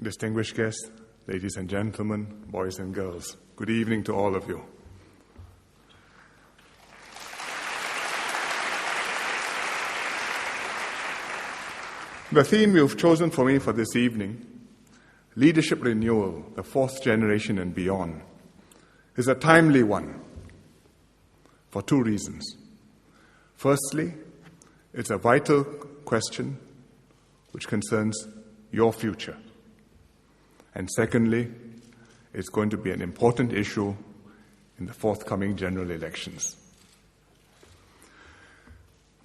distinguished guests, ladies and gentlemen, boys and girls, good evening to all of you. The theme you've chosen for me for this evening, Leadership Renewal, the Fourth Generation and Beyond, is a timely one for two reasons. Firstly, it's a vital question which concerns your future. And secondly, it's going to be an important issue in the forthcoming general elections.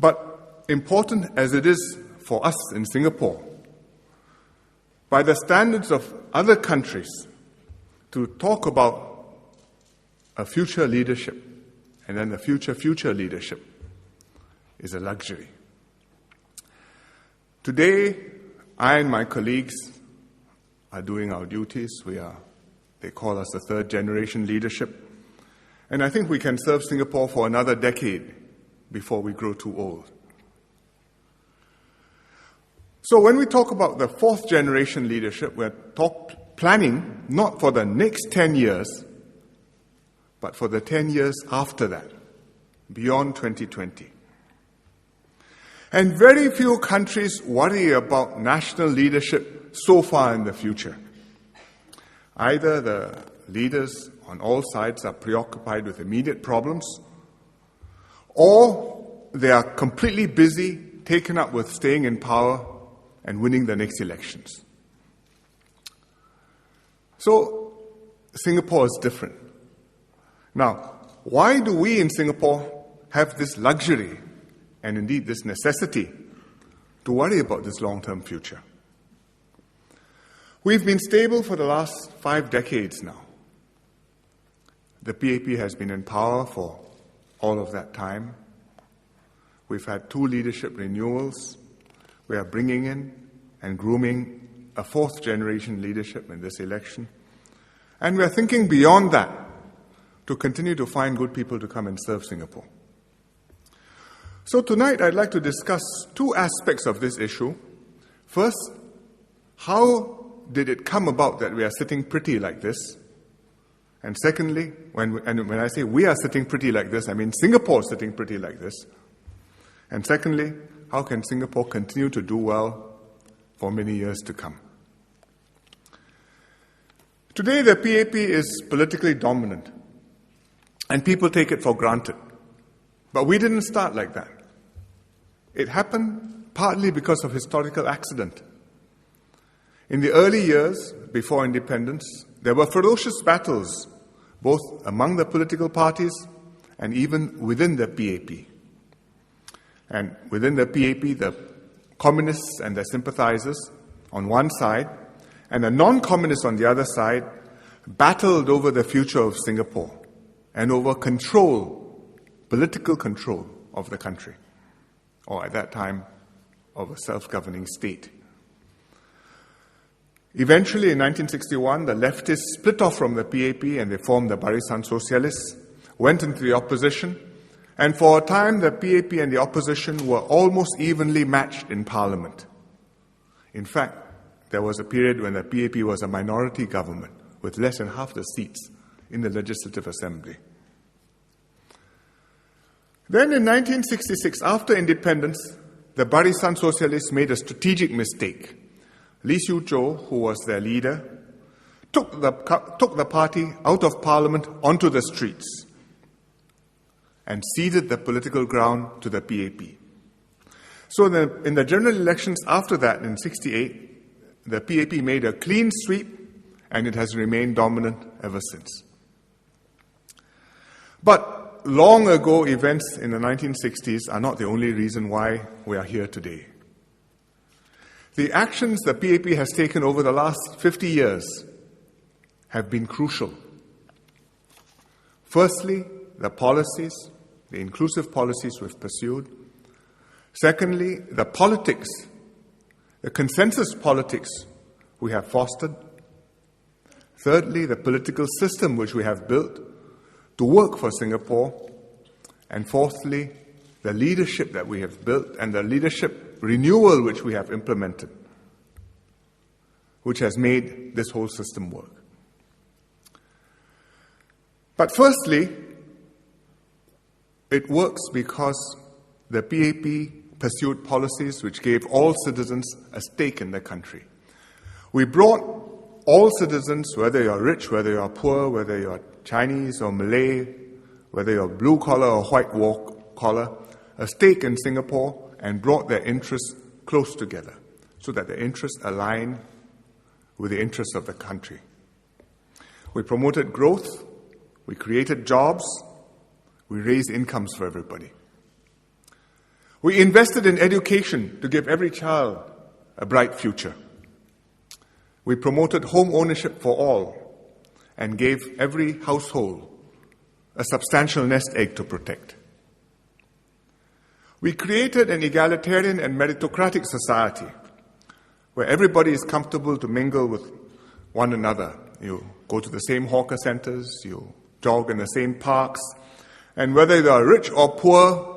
But important as it is for us in Singapore, by the standards of other countries, to talk about a future leadership and then a future leadership is a luxury. Today, I and my colleagues are doing our duties. They call us the third generation leadership. And I think we can serve Singapore for another decade before we grow too old. So when we talk about the fourth generation leadership, we're planning not for the next 10 years, but for the 10 years after that, beyond 2020. And very few countries worry about national leadership so far in the future. Either the leaders on all sides are preoccupied with immediate problems, or they are completely busy, taken up with staying in power and winning the next elections. So, Singapore is different. Now, why do we in Singapore have this luxury and indeed this necessity to worry about this long-term future? We've been stable for the last 5 decades now. The PAP has been in power for all of that time. We've had 2 leadership renewals. We are bringing in and grooming a fourth generation leadership in this election. And we are thinking beyond that to continue to find good people to come and serve Singapore. So tonight I'd like to discuss 2 aspects of this issue. First, how did it come about that we are sitting pretty like this? And secondly, when I say we are sitting pretty like this, I mean Singapore is sitting pretty like this. And secondly, how can Singapore continue to do well for many years to come? Today, the PAP is politically dominant, and people take it for granted. But we didn't start like that. It happened partly because of historical accident. In the early years, before independence, there were ferocious battles, both among the political parties and even within the PAP. And within the PAP, the communists and their sympathizers on one side, and the non-communists on the other side, battled over the future of Singapore and over political control of the country, or at that time, of a self-governing state. Eventually, in 1961, the leftists split off from the PAP and they formed the Barisan Socialists, went into the opposition, and for a time, the PAP and the opposition were almost evenly matched in Parliament. In fact, there was a period when the PAP was a minority government with less than half the seats in the Legislative Assembly. Then in 1966, after independence, the Barisan Socialists made a strategic mistake. Lee Hsien Loong, who was their leader, took the party out of Parliament onto the streets and ceded the political ground to the PAP. So in the general elections after that, in 1968, the PAP made a clean sweep, and it has remained dominant ever since. But long ago events in the 1960s are not the only reason why we are here today. The actions the PAP has taken over the last 50 years have been crucial. Firstly, the policies, the inclusive policies we've pursued. Secondly, the politics, the consensus politics we have fostered. Thirdly, the political system which we have built to work for Singapore. And fourthly, the leadership that we have built and the leadership renewal which we have implemented. which has made this whole system work. But firstly, it works because the PAP pursued policies which gave all citizens a stake in the country. We brought all citizens, whether you're rich, whether you're poor, whether you're Chinese or Malay, whether you're blue collar or white collar, a stake in Singapore and brought their interests close together so that their interests align with the interests of the country. We promoted growth, we created jobs, we raised incomes for everybody. We invested in education to give every child a bright future. We promoted home ownership for all and gave every household a substantial nest egg to protect. We created an egalitarian and meritocratic society where everybody is comfortable to mingle with one another. You go to the same hawker centers, you jog in the same parks, and whether you are rich or poor,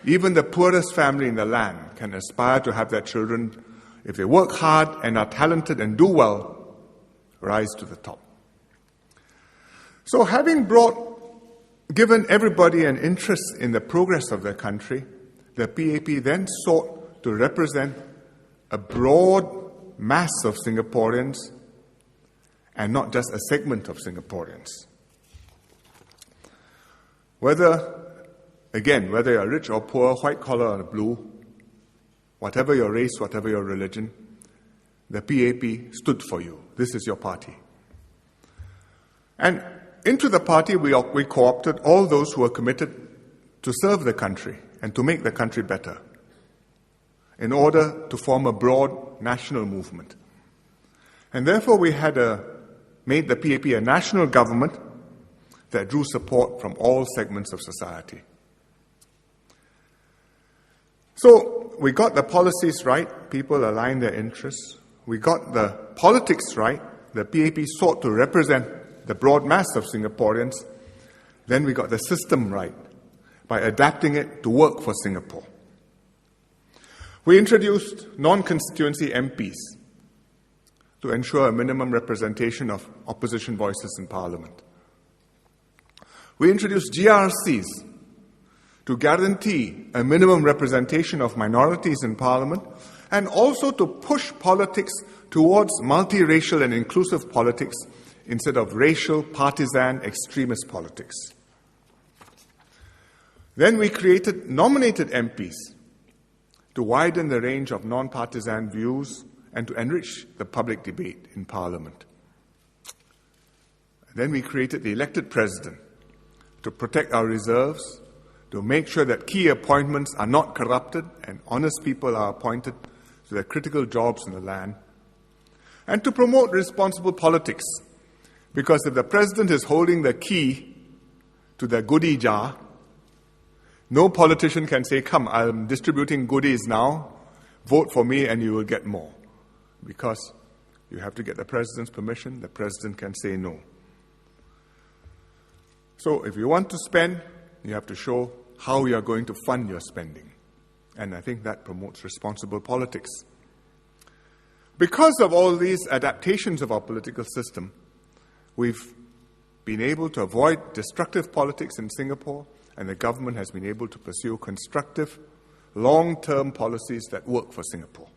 even the poorest family in the land can aspire to have their children, if they work hard and are talented and do well, rise to the top. So having given everybody an interest in the progress of their country, the PAP then sought to represent a broad mass of Singaporeans and not just a segment of Singaporeans. Whether you're rich or poor, white collar or blue, whatever your race, whatever your religion, the PAP stood for you. This is your party. And into the party, we co-opted all those who were committed to serve the country and to make the country better in order to form a broad national movement. And therefore, we had made the PAP a national government that drew support from all segments of society. So we got the policies right, people aligned their interests. We got the politics right, the PAP sought to represent the broad mass of Singaporeans. Then we got the system right by adapting it to work for Singapore. We introduced non-constituency MPs to ensure a minimum representation of opposition voices in Parliament. We introduced GRCs to guarantee a minimum representation of minorities in Parliament and also to push politics towards multiracial and inclusive politics instead of racial, partisan, extremist politics. Then we created nominated MPs to widen the range of non-partisan views and to enrich the public debate in Parliament. Then we created the elected president to protect our reserves, to make sure that key appointments are not corrupted and honest people are appointed to the critical jobs in the land, and to promote responsible politics. Because if the president is holding the key to the goodie jar, no politician can say, come, I'm distributing goodies now, vote for me and you will get more. Because you have to get the president's permission, the president can say no. So if you want to spend, you have to show how you are going to fund your spending. And I think that promotes responsible politics. Because of all these adaptations of our political system, we've been able to avoid destructive politics in Singapore, and the government has been able to pursue constructive, long-term policies that work for Singapore.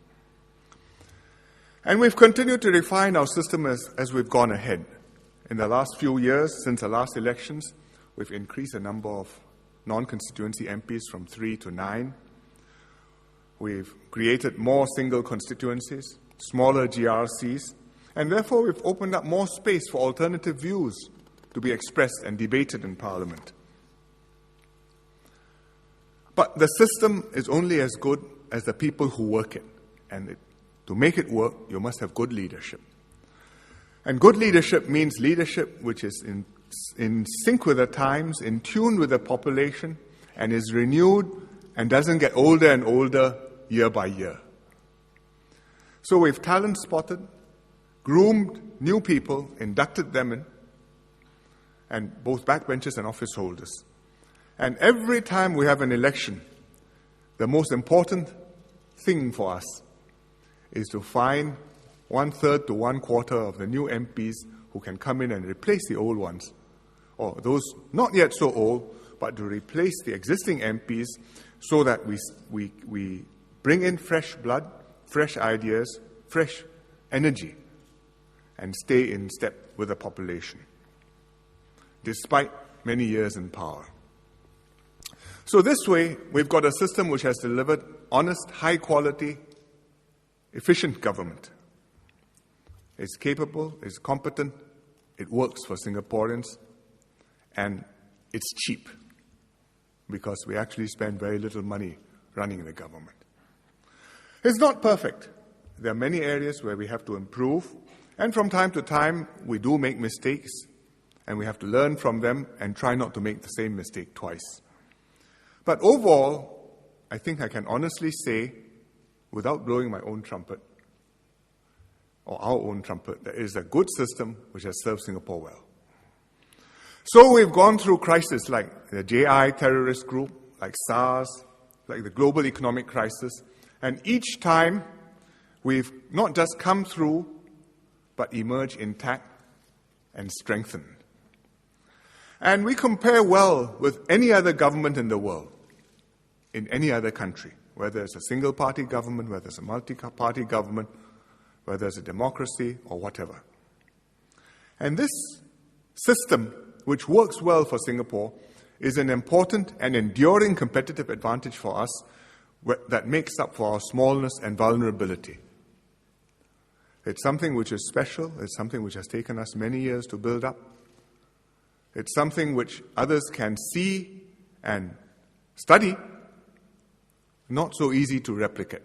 And we've continued to refine our system as we've gone ahead. In the last few years, since the last elections, we've increased the number of non-constituency MPs from 3 to 9. We've created more single constituencies, smaller GRCs, and therefore we've opened up more space for alternative views to be expressed and debated in Parliament. But the system is only as good as the people who work it. And to make it work, you must have good leadership. And good leadership means leadership which is in sync with the times, in tune with the population, and is renewed and doesn't get older and older year by year. So we've talent spotted, groomed new people, inducted them in, and both backbenchers and office holders. And every time we have an election, the most important thing for us is to find 1/3 to 1/4 of the new MPs who can come in and replace the old ones, or those not yet so old, but to replace the existing MPs so that we bring in fresh blood, fresh ideas, fresh energy, and stay in step with the population, despite many years in power. So this way, we've got a system which has delivered honest, high-quality, efficient government. It's capable, it's competent, it works for Singaporeans, and it's cheap because we actually spend very little money running the government. It's not perfect. There are many areas where we have to improve, and from time to time, we do make mistakes, and we have to learn from them and try not to make the same mistake twice. But overall, I think I can honestly say, without blowing my own trumpet, or our own trumpet, that it is a good system which has served Singapore well. So we've gone through crises like the JI terrorist group, like SARS, like the global economic crisis, and each time we've not just come through, but emerged intact and strengthened. And we compare well with any other government in the world, in any other country, whether it's a single-party government, whether it's a multi-party government, whether it's a democracy or whatever. And this system, which works well for Singapore, is an important and enduring competitive advantage for us that makes up for our smallness and vulnerability. It's something which is special. It's something which has taken us many years to build up. It's something which others can see and study, not so easy to replicate.